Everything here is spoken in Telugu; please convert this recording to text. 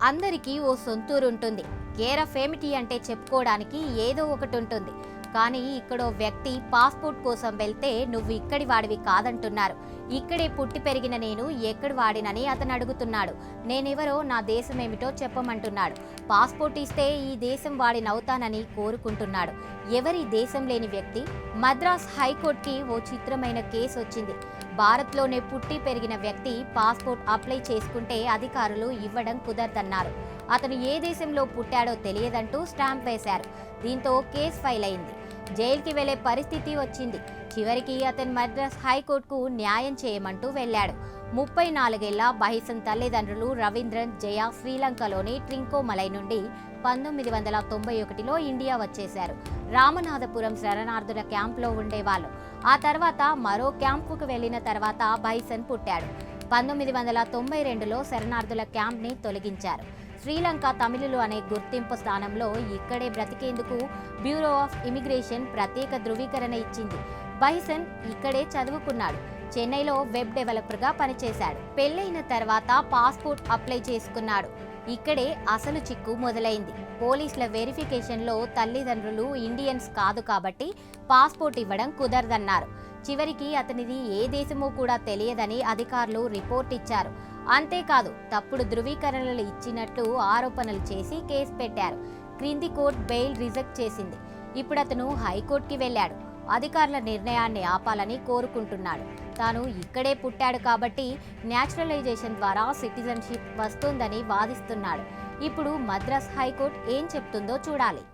అందరికీ ఓ సొంతూరు ఉంటుంది. కేర్ ఆఫ్ ఏమిటి అంటే చెప్పుకోవడానికి ఏదో ఒకటి ఉంటుంది. కానీ ఇక్కడో వ్యక్తి పాస్పోర్ట్ కోసం వెళ్తే నువ్వు ఇక్కడి వాడివి కాదంటున్నారు. ఇక్కడే పుట్టి పెరిగిన నేను ఎక్కడి వాడినని అతను అడుగుతున్నాడు. నేనెవరో, నా దేశం ఏమిటో చెప్పమంటున్నాడు. పాస్పోర్ట్ ఇస్తే ఈ దేశం వాడినవుతానని కోరుకుంటున్నాడు. ఎవరి దేశం లేని వ్యక్తి? మద్రాస్ హైకోర్టుకి ఓ చిత్రమైన కేసు వచ్చింది. భారత్లోనే పుట్టి పెరిగిన వ్యక్తి పాస్పోర్ట్ అప్లై చేసుకుంటే అధికారులు ఇవ్వడం కుదరదన్నారు. అతను ఏ దేశంలో పుట్టాడో తెలియదంటూ స్టాంప్ వేశారు. దీంతో కేసు ఫైల్ అయింది. జైలుకి వెళ్లే పరిస్థితి వచ్చింది. చివరికి అతను మద్రాస్ హైకోర్టుకు న్యాయం చేయమంటూ వెళ్లాడు. 34 ఏళ్ల బైసన్ తల్లిదండ్రులు రవీంద్రన్, జయ శ్రీలంకలోని ట్రింకోమలై నుండి 1991లో ఇండియా వచ్చేశారు. రామనాథపురం శరణార్థుల క్యాంపులో ఉండేవాళ్ళు. ఆ తర్వాత మరో క్యాంపుకు వెళ్లిన తర్వాత బైసన్ పుట్టాడు. 1992లో శరణార్థుల క్యాంప్ని తొలగించారు. శ్రీలంక తమిళులు అనే గుర్తింపు స్థానంలో ఇక్కడే బ్రతికేందుకు బ్యూరో ఆఫ్ ఇమిగ్రేషన్ ప్రత్యేక ధృవీకరణ ఇచ్చింది. బైసన్ ఇక్కడే చదువుకున్నాడు. చెన్నైలో వెబ్ డెవలపర్గా పనిచేశాడు. పెళ్లైన తర్వాత పాస్పోర్ట్ అప్లై చేసుకున్నాడు. ఇక్కడే అసలు చిక్కు మొదలైంది. పోలీసుల వెరిఫికేషన్లో తల్లిదండ్రులు ఇండియన్స్ కాదు కాబట్టి పాస్పోర్ట్ ఇవ్వడం కుదరదన్నారు. చివరికి అతనిది ఏ దేశమో కూడా తెలియదని అధికారులు రిపోర్ట్ ఇచ్చారు. అంతేకాదు, తప్పుడు ధృవీకరణలు ఇచ్చినట్లు ఆరోపణలు చేసి కేసు పెట్టారు. క్రింది కోర్టు బెయిల్ రిజెక్ట్ చేసింది. ఇప్పుడు అతను హైకోర్టుకి వెళ్లాడు. అధికారుల నిర్ణయాన్ని ఆపాలని కోరుకుంటున్నాడు. తాను ఇక్కడే పుట్టాడు కాబట్టి న్యాచురలైజేషన్ ద్వారా సిటిజన్షిప్ వస్తుందని వాదిస్తున్నాడు. ఇప్పుడు మద్రాస్ హైకోర్టు ఏం చెప్తుందో చూడాలి.